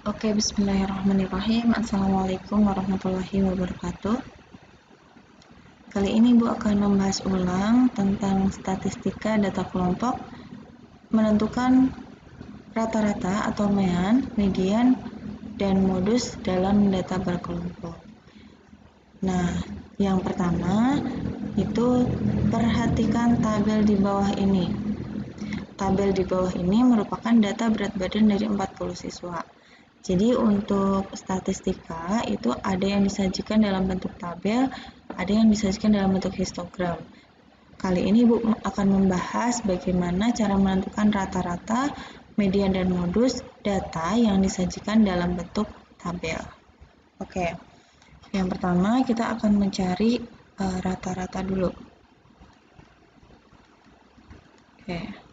Oke, bismillahirrahmanirrahim. Assalamualaikum warahmatullahi wabarakatuh. Kali ini Ibu akan membahas ulang tentang statistika data kelompok, menentukan rata-rata atau median, dan modus dalam data berkelompok. Nah, yang pertama itu perhatikan tabel di bawah ini. Tabel di bawah ini merupakan data berat badan dari 40 siswa. Jadi untuk statistika itu ada yang disajikan dalam bentuk tabel, ada yang disajikan dalam bentuk histogram. Kali ini Ibu akan membahas bagaimana cara menentukan rata-rata, median, dan modus data yang disajikan dalam bentuk tabel. Oke, yang pertama kita akan mencari rata-rata dulu. Oke.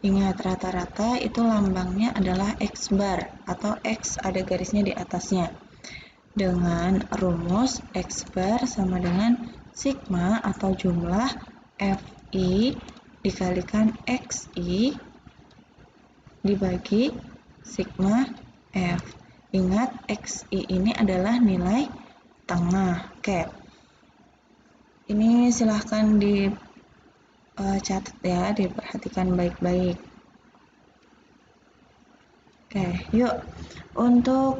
Ingat, rata-rata itu lambangnya adalah X bar atau X ada garisnya di atasnya. Dengan rumus X bar sama dengan sigma atau jumlah FI dikalikan XI dibagi sigma F. Ingat, XI ini adalah nilai tengah. Oke. Ini silahkan dicatat ya, diperhatikan baik-baik. Oke, yuk. Untuk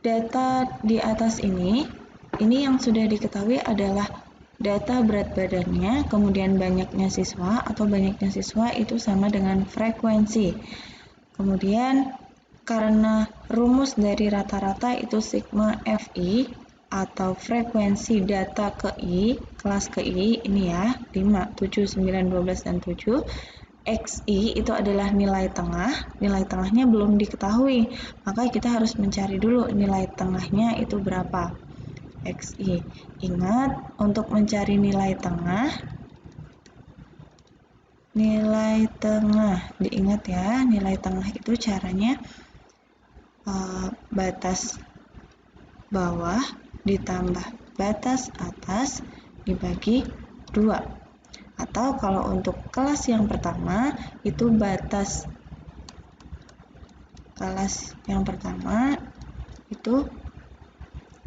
data di atas ini yang sudah diketahui adalah data berat badannya, kemudian banyaknya siswa atau banyaknya siswa itu sama dengan frekuensi. Kemudian karena rumus dari rata-rata itu sigma FI atau frekuensi data ke I, kelas ke I ini ya, 5, 7, 9, 12, dan 7. XI itu adalah nilai tengah, nilai tengahnya belum diketahui, maka kita harus mencari dulu nilai tengahnya itu berapa. XI. Ingat, untuk mencari nilai tengah, diingat ya, nilai tengah itu caranya batas bawah ditambah batas atas dibagi 2. Atau kalau untuk kelas yang pertama itu kelas yang pertama itu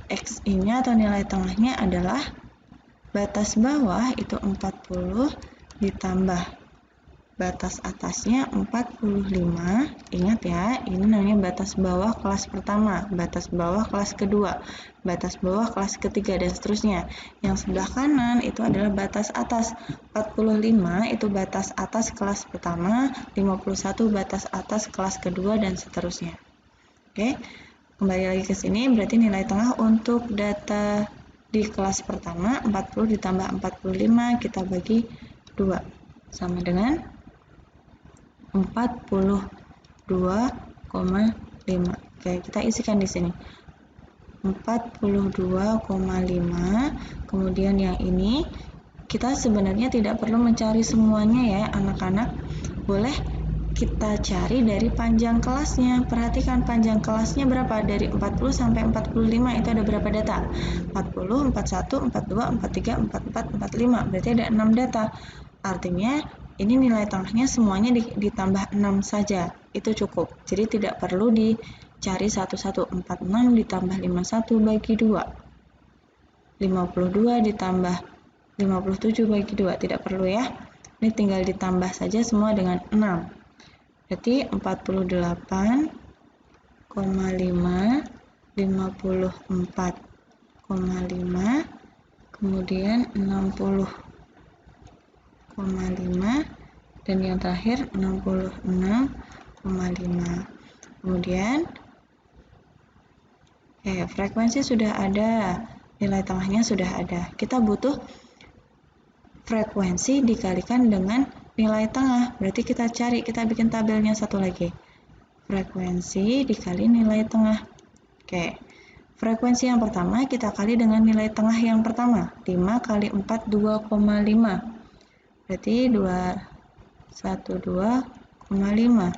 XI-nya atau nilai tengahnya adalah batas bawah itu 40 ditambah batas atasnya 45. Ingat ya, ini namanya batas bawah kelas pertama, batas bawah kelas kedua, batas bawah kelas ketiga, dan seterusnya. Yang sebelah kanan itu adalah batas atas. 45 itu batas atas kelas pertama, 51 batas atas kelas kedua, dan seterusnya. Oke, kembali lagi ke sini, berarti nilai tengah untuk data di kelas pertama 40 ditambah 45 kita bagi 2 sama dengan 42,5. Oke, kita isikan di sini. 42,5. Kemudian yang ini kita sebenarnya tidak perlu mencari semuanya ya, anak-anak. Boleh kita cari dari panjang kelasnya. Perhatikan panjang kelasnya berapa? Dari 40 sampai 45 itu ada berapa data? 40, 41, 42, 43, 44, 45. Berarti ada 6 data. Artinya ini nilai tengahnya semuanya ditambah 6 saja. Itu cukup. Jadi tidak perlu dicari satu-satu. 46 ditambah 51 bagi 2. 52 ditambah 57 bagi 2. Tidak perlu ya. Ini tinggal ditambah saja semua dengan 6. Berarti 48,5, 54,5, kemudian 60,5, dan yang terakhir 66,5. Kemudian frekuensi sudah ada, nilai tengahnya sudah ada. Kita butuh frekuensi dikalikan dengan nilai tengah. Berarti kita bikin tabelnya satu lagi. Frekuensi dikali nilai tengah. Oke. Frekuensi yang pertama kita kali dengan nilai tengah yang pertama. 5 kali 4 2,5. Berarti 212,5.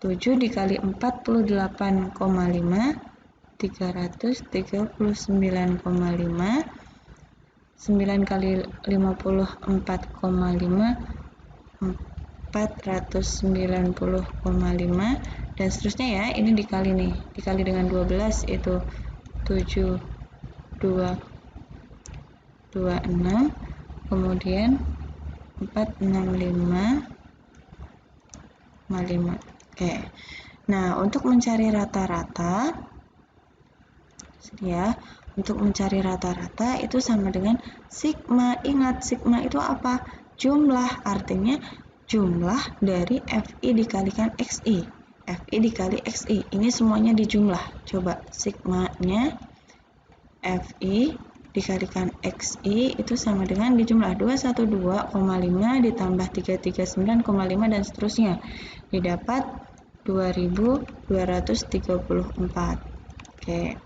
7 dikali 48,5, 339,5. 9 kali 54,5, 490,5 dan seterusnya ya. Ini dikali nih, dikali dengan 12 itu 7226, kemudian 465,5. Oke. Nah, untuk mencari rata-rata ya, untuk mencari rata-rata itu sama dengan sigma. Ingat, sigma itu apa? Jumlah, artinya jumlah dari FI dikalikan XI. FI dikali XI, ini semuanya dijumlah. Coba, sigmanya FI dikalikan XI itu sama dengan dijumlah 212,5 ditambah 339,5 dan seterusnya. Didapat 2234. Oke.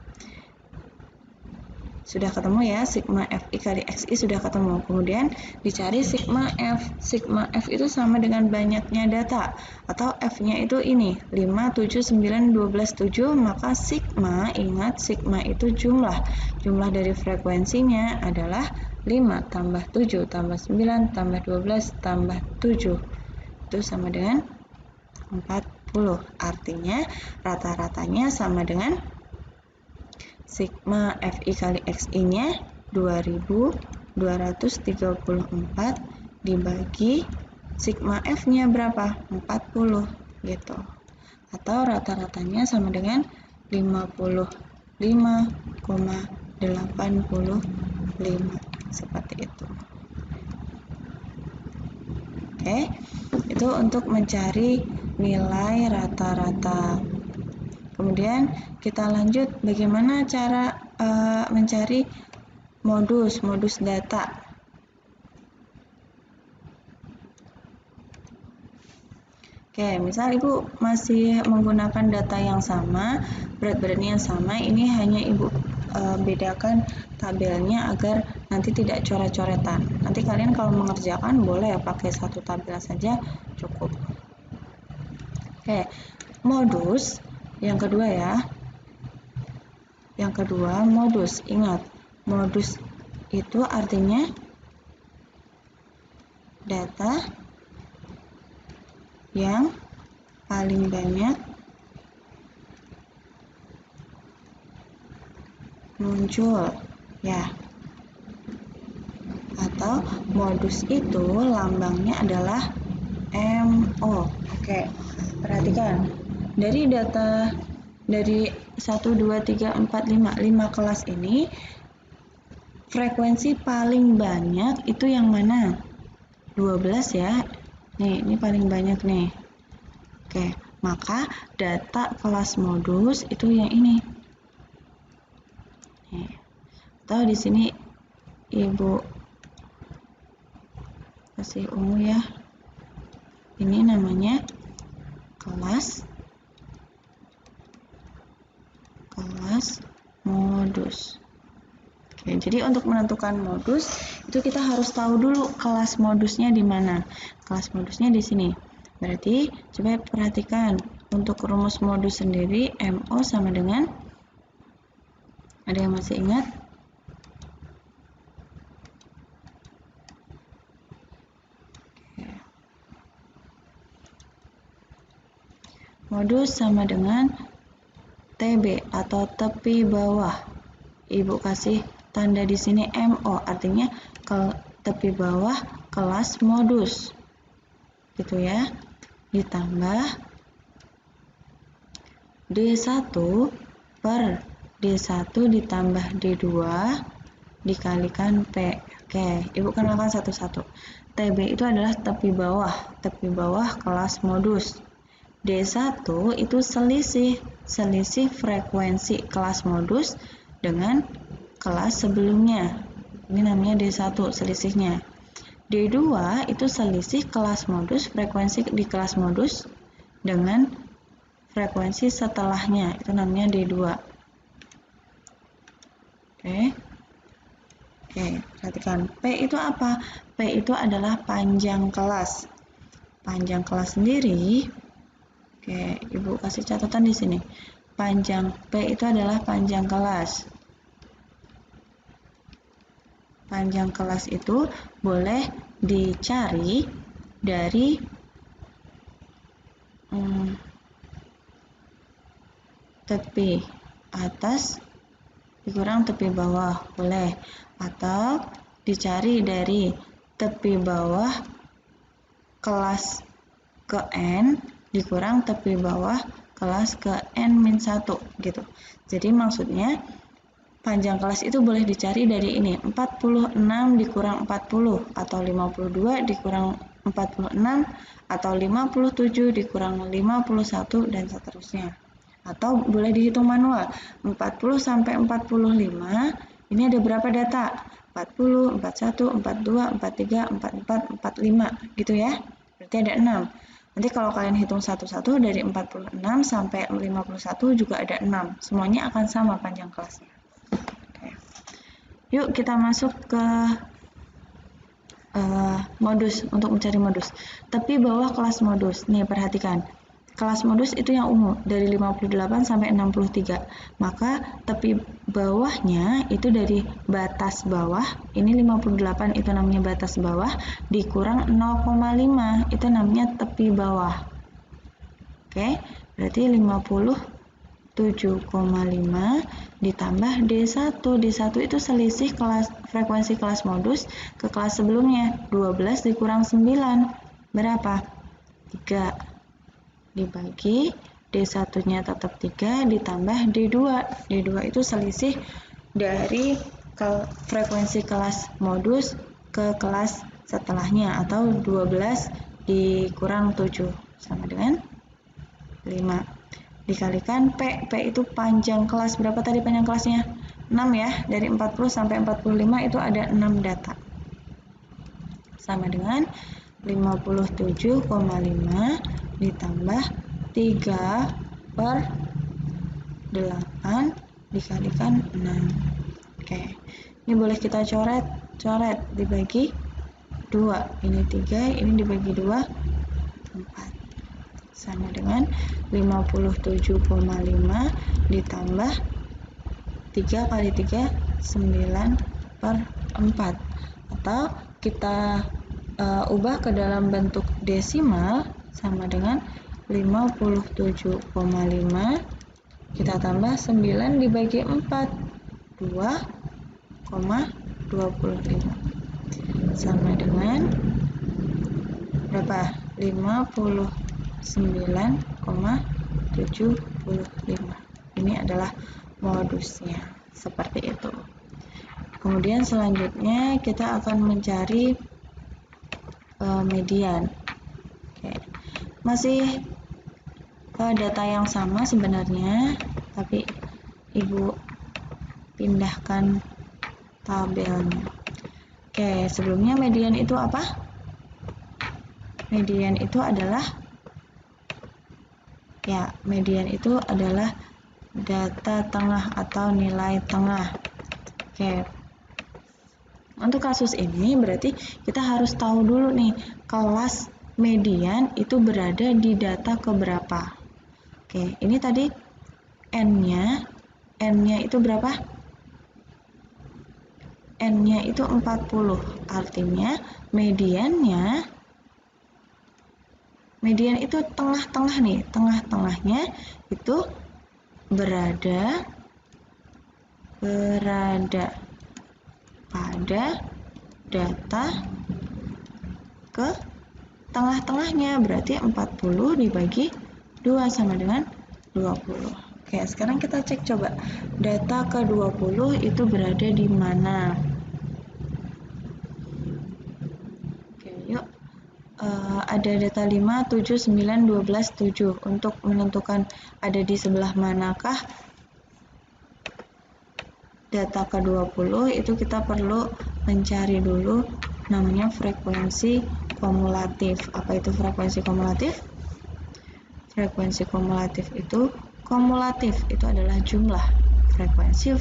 Sudah ketemu ya, sigma FI kali XI sudah ketemu. Kemudian dicari sigma F. Sigma F itu sama dengan banyaknya data, atau F-nya itu ini, 5, 7, 9, 12, 7, maka sigma, ingat sigma itu jumlah. Jumlah dari frekuensinya adalah 5 tambah 7 tambah 9 tambah 12 tambah 7. Itu sama dengan 40. Artinya rata-ratanya sama dengan sigma FI kali XI-nya 2234 dibagi sigma F-nya berapa? 40 gitu. Atau rata-ratanya sama dengan 55,85 seperti itu. Oke, itu untuk mencari nilai rata-rata. Kemudian kita lanjut bagaimana cara mencari modus data. Oke, misal Ibu masih menggunakan data yang sama, berat badannya yang sama, ini hanya Ibu bedakan tabelnya agar nanti tidak coret-coretan. Nanti kalian kalau mengerjakan boleh pakai satu tabel saja cukup. Oke, modus yang kedua ya. Yang kedua, modus. Ingat, modus itu artinya data yang paling banyak muncul ya. Atau modus itu lambangnya adalah MO. Oke, perhatikan. Dari data dari 1, 2, 3, 4, 5 kelas ini, frekuensi paling banyak itu yang mana? 12 ya. Nih, ini paling banyak nih. Oke, maka data kelas modus itu yang ini. Nih. Atau di sini Ibu kasih ungu ya. Ini namanya kelas modus. Oke, jadi untuk menentukan modus itu kita harus tahu dulu kelas modusnya di mana. Kelas modusnya di sini. Berarti coba perhatikan untuk rumus modus sendiri MO sama dengan, ada yang masih ingat? Modus sama dengan TB atau tepi bawah. Ibu kasih tanda di sini MO, artinya ke tepi bawah kelas modus. Gitu ya. Ditambah D1 per D1 ditambah D2 dikalikan P. Oke, Ibu kenalkan satu-satu. TB itu adalah tepi bawah kelas modus. D1 itu selisih frekuensi kelas modus dengan kelas sebelumnya. Ini namanya D1 selisihnya. D2 itu selisih kelas modus, frekuensi di kelas modus dengan frekuensi setelahnya. Itu namanya D2. Oke, perhatikan. P itu apa? P itu adalah panjang kelas. Panjang kelas sendiri, oke, Ibu kasih catatan di sini. Panjang P itu adalah panjang kelas. Panjang kelas itu boleh dicari dari tepi atas dikurang tepi bawah, boleh. Atau dicari dari tepi bawah kelas ke N dikurang tepi bawah kelas ke N-1 gitu. Jadi maksudnya panjang kelas itu boleh dicari dari ini, 46 dikurang 40 atau 52 dikurang 46 atau 57 dikurang 51 dan seterusnya. Atau boleh dihitung manual, 40 sampai 45 ini ada berapa data? 40, 41, 42, 43, 44, 45 gitu ya. Berarti ada 6. Nanti kalau kalian hitung satu-satu dari 46 sampai 51 juga ada 6. Semuanya akan sama panjang kelasnya. Oke. Yuk kita masuk ke modus, untuk mencari modus. Tepi bawah kelas modus. Nih perhatikan. Kelas modus itu yang ungu dari 58 sampai 63. Maka tepi bawahnya itu dari batas bawah, ini 58 itu namanya batas bawah, dikurang 0,5 itu namanya tepi bawah. Oke, berarti 57,5 ditambah D1. D1 itu selisih frekuensi kelas modus ke kelas sebelumnya. 12 dikurang 9 berapa? 3 dibagi D1-nya tetap 3 ditambah D2. D2 itu selisih dari frekuensi kelas modus ke kelas setelahnya, atau 12 dikurang 7 sama dengan 5 dikalikan P. P itu panjang kelas. Berapa tadi panjang kelasnya? 6 ya. Dari 40 sampai 45 itu ada 6 data. Sama dengan 57,5 ditambah 3 per 8 dikalikan 6. Oke. Ini boleh kita coret dibagi 2. Ini 3, ini dibagi 2, 4. Sama dengan 57,5 ditambah 3 kali 3, 9 per 4. Atau kita ubah ke dalam bentuk desimal, sama dengan 57,5 kita tambah 9 dibagi 4, 2,25 sama dengan berapa? 59,75. Ini adalah modusnya, seperti itu. Kemudian selanjutnya kita akan mencari median. Oke. Masih data yang sama sebenarnya, tapi Ibu pindahkan tabelnya. Oke, sebelumnya median itu apa? Median itu adalah data tengah atau nilai tengah. Oke. Untuk kasus ini berarti kita harus tahu dulu nih, kelas median itu berada di data keberapa. Oke, ini tadi N-nya itu berapa? N-nya itu 40. Artinya median itu tengah-tengah nih. Tengah-tengahnya itu berada pada data ke tengah-tengahnya, berarti 40 dibagi 2 sama dengan 20. Oke, sekarang kita cek coba data ke 20 itu berada di mana. Oke, yuk ada data 5, 7, 9, 12, 7. Untuk menentukan ada di sebelah manakah data ke 20 itu kita perlu mencari dulu namanya frekuensi kumulatif. Apa itu frekuensi kumulatif? Frekuensi kumulatif itu adalah jumlah frekuensi,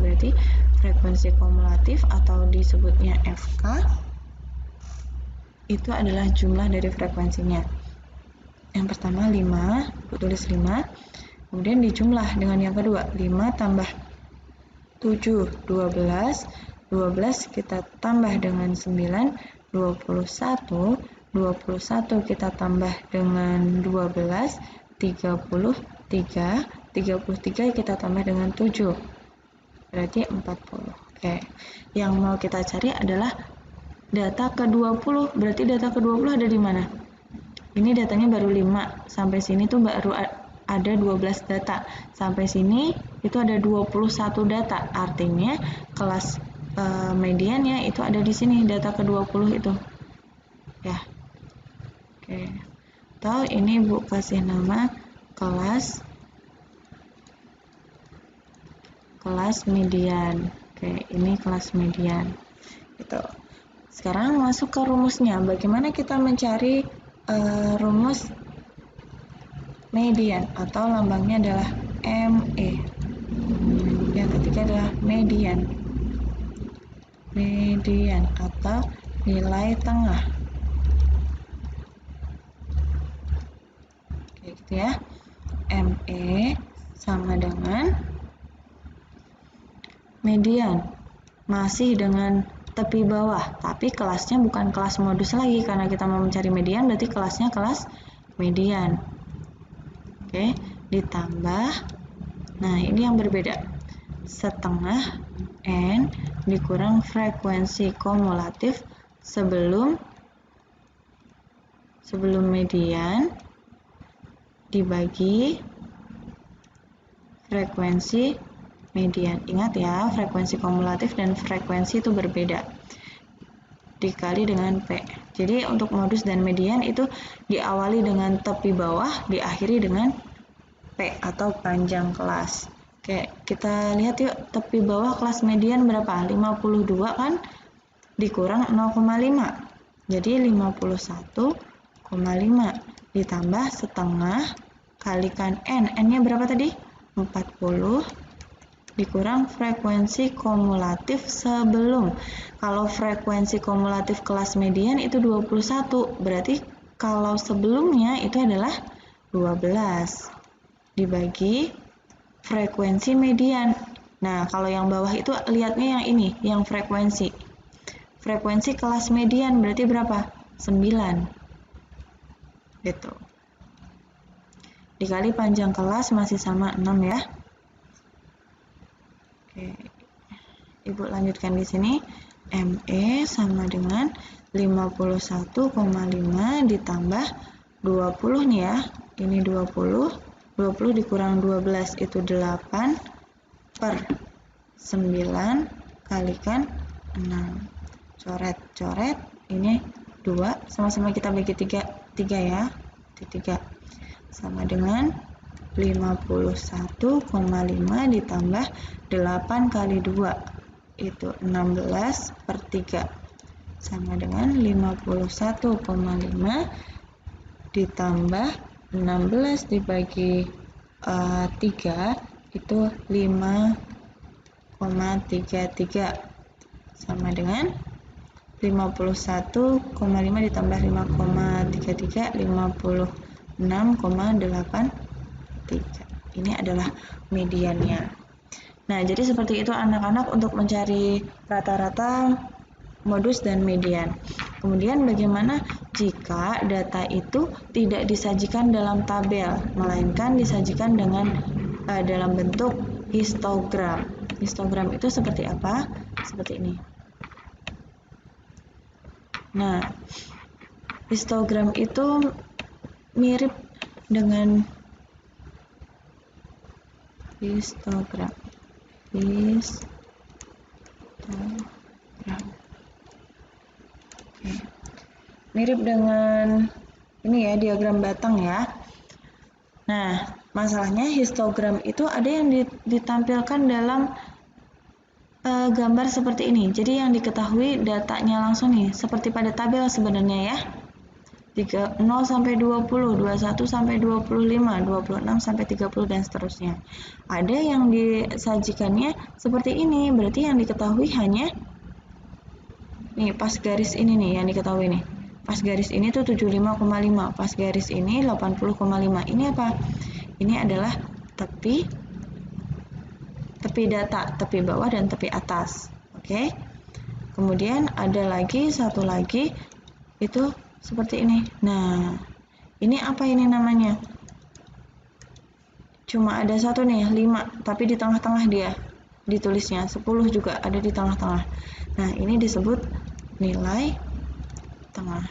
berarti frekuensi kumulatif atau disebutnya FK itu adalah jumlah dari frekuensinya. Yang pertama 5, aku tulis 5, kemudian dijumlah dengan yang kedua, 5 tambah 7, 12, 12 kita tambah dengan 9, 21 kita tambah dengan 12, 33, 3, 33 kita tambah dengan 7, berarti 40. Oke, yang mau kita cari adalah data ke-20, berarti data ke-20 ada di mana? Ini datanya baru 5, sampai sini tuh baru ada 12 data, sampai sini itu ada 21 data, artinya kelas mediannya itu ada di sini, data ke-20 itu. Ya. Oke. Atau ini Bu kasih nama kelas median. Oke, ini kelas median. Gitu. Sekarang masuk ke rumusnya. Bagaimana kita mencari rumus median atau lambangnya adalah ME. Yang ketiga adalah median. Median atau nilai tengah. Oke, gitu ya. ME sama dengan median. Masih dengan tepi bawah, tapi kelasnya bukan kelas modus lagi karena kita mau mencari median, berarti kelasnya kelas median. Oke, ditambah, nah ini yang berbeda, setengah N dikurang frekuensi kumulatif sebelum median dibagi frekuensi median. Ingat ya, frekuensi kumulatif dan frekuensi itu berbeda, dikali dengan P. Jadi untuk modus dan median itu diawali dengan tepi bawah, diakhiri dengan P atau panjang kelas. Oke, kita lihat yuk, tepi bawah kelas median berapa? 52 kan? Dikurang 0,5. Jadi 51,5 ditambah setengah kalikan N. N-nya berapa tadi? 40 dikurang frekuensi kumulatif sebelum. Kalau frekuensi kumulatif kelas median itu 21, berarti kalau sebelumnya itu adalah 12 dibagi frekuensi median. Nah, kalau yang bawah itu lihatnya yang ini, yang frekuensi. Frekuensi kelas median berarti berapa? 9. Gitu. Dikali panjang kelas masih sama 6 ya. Oke. Ibu lanjutkan di sini. ME sama dengan 51,5 ditambah 20 nih ya. Ini 20 dikurang 12 itu 8 per 9 kalikan 6. Coret-coret, ini 2, sama-sama kita bagi 3 ya, 3 sama dengan 51,5 ditambah 8 kali 2 itu 16 per 3 sama dengan 51,5 ditambah 16 dibagi 3 itu 5,33 sama dengan 51,5 ditambah 5,33 56,83. Ini adalah mediannya. Nah, jadi seperti itu anak-anak untuk mencari rata-rata, modus, dan median. Kemudian bagaimana jika data itu tidak disajikan dalam tabel, melainkan disajikan dengan dalam bentuk histogram. Histogram itu seperti apa? Seperti ini. Nah, histogram itu mirip dengan histogram. Mirip dengan ini ya, diagram batang ya. Nah, masalahnya histogram itu ada yang ditampilkan dalam gambar seperti ini. Jadi yang diketahui datanya langsung nih, seperti pada tabel sebenarnya ya. 0 sampai 20, 21 sampai 25, 26 sampai 30 dan seterusnya. Ada yang disajikannya seperti ini, berarti yang diketahui hanya nih pas garis ini nih yang diketahui nih. Pas garis ini tuh 75,5, pas garis ini 80,5. Ini apa? Ini adalah tepi data, tepi bawah dan tepi atas. Oke. Kemudian ada lagi satu lagi itu seperti ini. Nah, ini apa ini namanya? cuma ada satu nih, 5, tapi di tengah-tengah dia ditulisnya, 10 juga ada di tengah-tengah. Nah, ini disebut nilai tengah.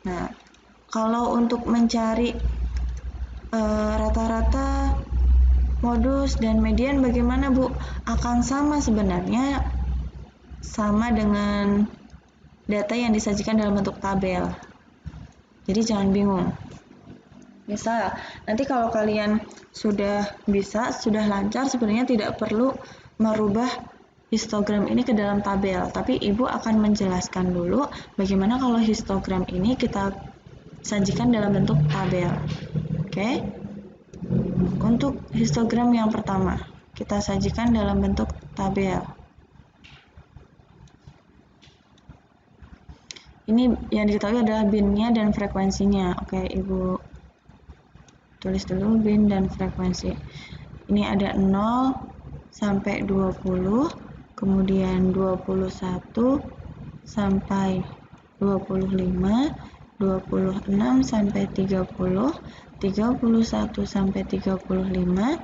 Nah, kalau untuk mencari rata-rata, modus, dan median bagaimana, Bu? Akan sama sebenarnya, sama dengan data yang disajikan dalam bentuk tabel. Jadi jangan bingung. Misal, nanti kalau kalian sudah bisa, sudah lancar, sebenarnya tidak perlu merubah histogram ini ke dalam tabel, tapi Ibu akan menjelaskan dulu bagaimana kalau histogram ini kita sajikan dalam bentuk tabel. Oke? Untuk histogram yang pertama, kita sajikan dalam bentuk tabel. Ini yang diketahui adalah bin-nya dan frekuensinya. Oke, Ibu tulis dulu bin dan frekuensi. Ini ada 0 sampai 20, kemudian 21 sampai 25, 26 sampai 30, 31 sampai 35,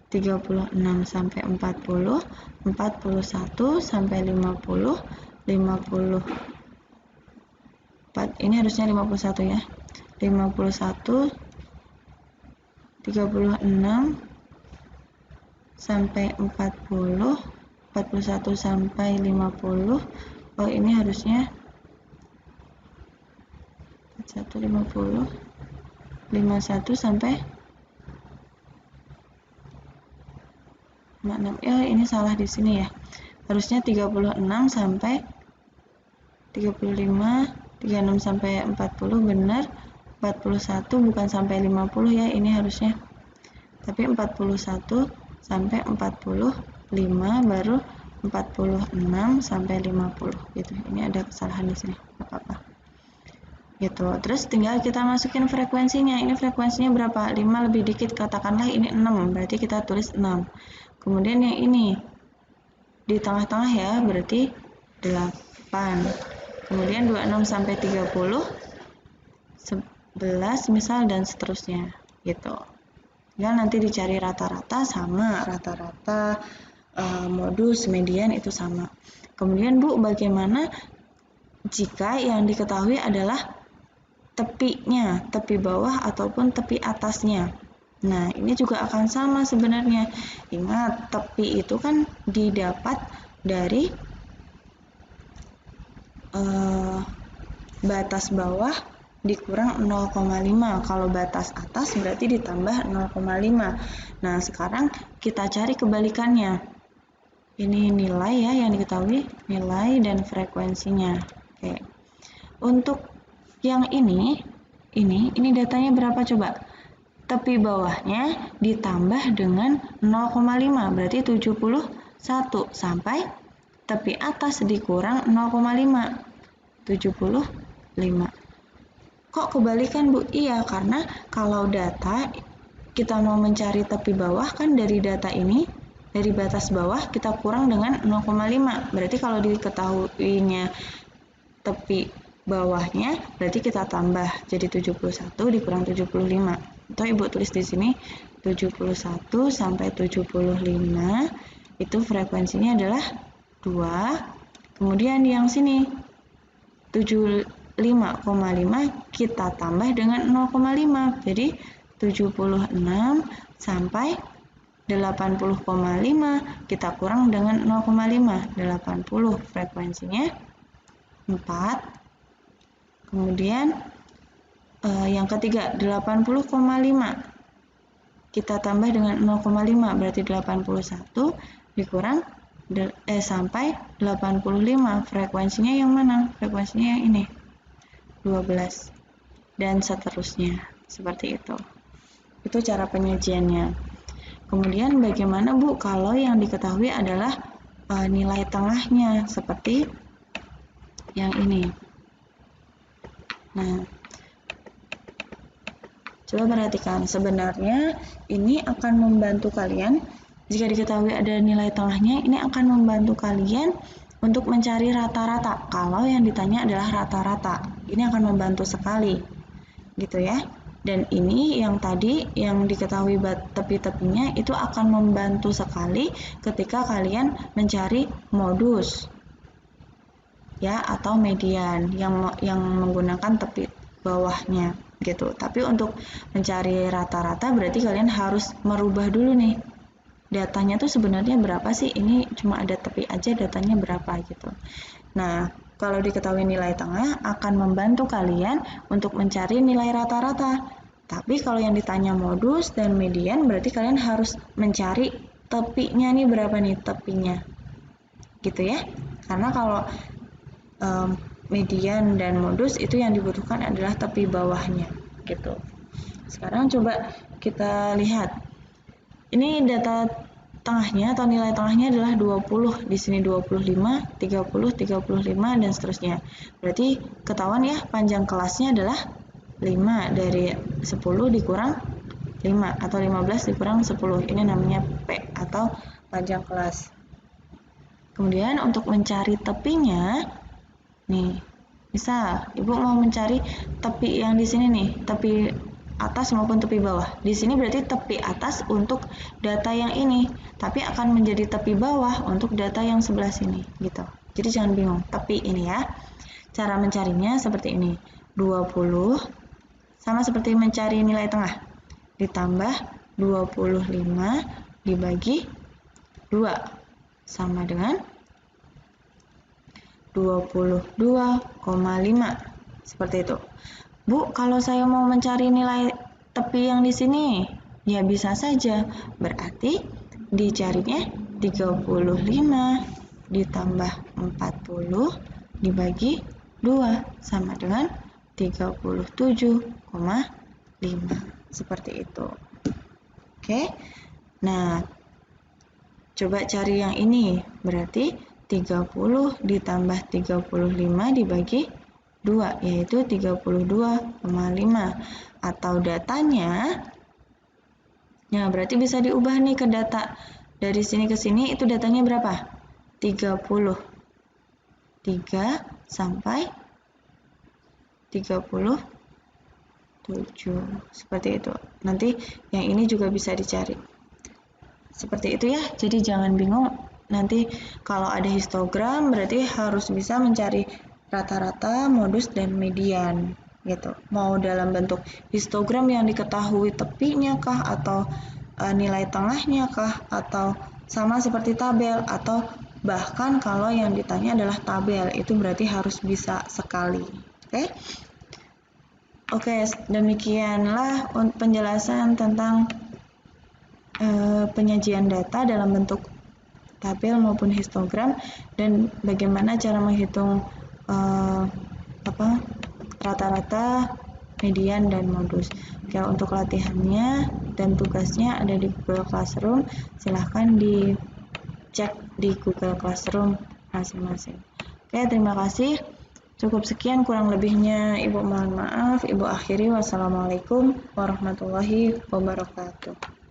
36 sampai 40, 41 sampai 50, 54, ini harusnya 51 ya, 51, 36 sampai 40, 41 sampai 50. Oh, ini harusnya 150, 51 sampai 56. Ya, ini salah di sini ya. Harusnya 36 sampai 35, 36 sampai 40 benar. 41 bukan sampai 50 ya, ini harusnya. Tapi 41 sampai 45 baru 46 sampai 50 gitu. Ini ada kesalahan di sini. Enggak apa-apa. Gitu. Terus tinggal kita masukin frekuensinya. Ini frekuensinya berapa? 5 lebih dikit, katakanlah ini 6. Berarti kita tulis 6. Kemudian yang ini di tengah-tengah ya, berarti 8. Kemudian 26 sampai 30, 11 misal, dan seterusnya gitu. Ya, nanti dicari rata-rata sama, rata-rata modus, median itu sama. Kemudian Bu, bagaimana jika yang diketahui adalah tepinya, tepi bawah ataupun tepi atasnya? Nah, ini juga akan sama sebenarnya. Ingat, tepi itu kan didapat dari batas bawah dikurang 0,5. Kalau batas atas berarti ditambah 0,5. Nah, sekarang kita cari kebalikannya. Ini nilai ya yang diketahui, nilai dan frekuensinya. Oke. Untuk yang ini datanya berapa coba? Tepi bawahnya ditambah dengan 0,5, berarti 71 sampai tepi atas dikurang 0,5, 75. Kok kebalikan, Bu? Iya, karena kalau data kita mau mencari tepi bawah kan dari data ini, dari batas bawah kita kurang dengan 0,5. Berarti kalau diketahuinya tepi bawahnya, berarti kita tambah jadi 71 dikurang 75. Atau Ibu tulis di sini 71 sampai 75, itu frekuensinya adalah 2. Kemudian yang sini 75,5 kita tambah dengan 0,5. Jadi 76 sampai 80,5 kita kurang dengan 0,5. 80 frekuensinya 4. Kemudian yang ketiga 80,5 kita tambah dengan 0,5, berarti 81 dikurang sampai 85. Frekuensinya yang mana? Frekuensinya yang ini, 12, dan seterusnya, seperti itu. Itu cara penyajiannya. Kemudian bagaimana, Bu, kalau yang diketahui adalah nilai tengahnya, seperti yang ini. Nah, coba perhatikan, sebenarnya ini akan membantu kalian. Jika diketahui ada nilai tengahnya, ini akan membantu kalian untuk mencari rata-rata. Kalau yang ditanya adalah rata-rata, ini akan membantu sekali, gitu ya. Dan ini yang tadi yang diketahui tepi-tepinya itu akan membantu sekali ketika kalian mencari modus ya atau median yang menggunakan tepi bawahnya gitu. Tapi untuk mencari rata-rata berarti kalian harus merubah dulu nih. Datanya tuh sebenarnya berapa sih? Ini cuma ada tepi aja, datanya berapa gitu. Nah, kalau diketahui nilai tengah akan membantu kalian untuk mencari nilai rata-rata. Tapi kalau yang ditanya modus dan median berarti kalian harus mencari tepinya nih berapa nih tepinya. Gitu ya. Karena kalau median dan modus itu yang dibutuhkan adalah tepi bawahnya gitu. Sekarang coba kita lihat. Ini data tengahnya atau nilai tengahnya adalah 20. Di sini 25, 30, 35 dan seterusnya. Berarti ketahuan ya panjang kelasnya adalah 5 dari 10 dikurang 5 atau 15 dikurang 10. Ini namanya P atau panjang kelas. Kemudian untuk mencari tepinya nih, misal Ibu mau mencari tepi yang di sini nih, tepi atas maupun tepi bawah. Di sini berarti tepi atas untuk data yang ini, tapi akan menjadi tepi bawah untuk data yang sebelah sini, gitu. Jadi jangan bingung, tepi ini ya. Cara mencarinya seperti ini. 20 sama seperti mencari nilai tengah. Ditambah 25 dibagi 2 sama dengan 22,5 seperti itu. Bu, kalau saya mau mencari nilai tepi yang di sini, ya bisa saja. Berarti dicarinya 35 ditambah 40 dibagi 2 sama dengan 37,5. Seperti itu. Oke. Nah, coba cari yang ini. Berarti 30 ditambah 35 dibagi 2, yaitu 32,5. Atau datanya, ya berarti bisa diubah nih ke data. Dari sini ke sini itu datanya berapa? 30. 3 sampai 37. Seperti itu. Nanti yang ini juga bisa dicari. Seperti itu ya, jadi jangan bingung. Nanti kalau ada histogram berarti harus bisa mencari rata-rata, modus, dan median gitu. Mau dalam bentuk histogram yang diketahui tepinya kah, atau nilai tengahnya kah, atau sama seperti tabel, atau bahkan kalau yang ditanya adalah tabel, itu berarti harus bisa sekali. Oke, demikianlah penjelasan tentang penyajian data dalam bentuk tabel maupun histogram dan bagaimana cara menghitung rata-rata, median, dan modus. Oke, untuk latihannya dan tugasnya ada di Google Classroom. Silahkan dicek di Google Classroom masing-masing. Oke, terima kasih. Cukup sekian, kurang lebihnya Ibu mohon maaf. Ibu akhiri, wassalamualaikum warahmatullahi wabarakatuh.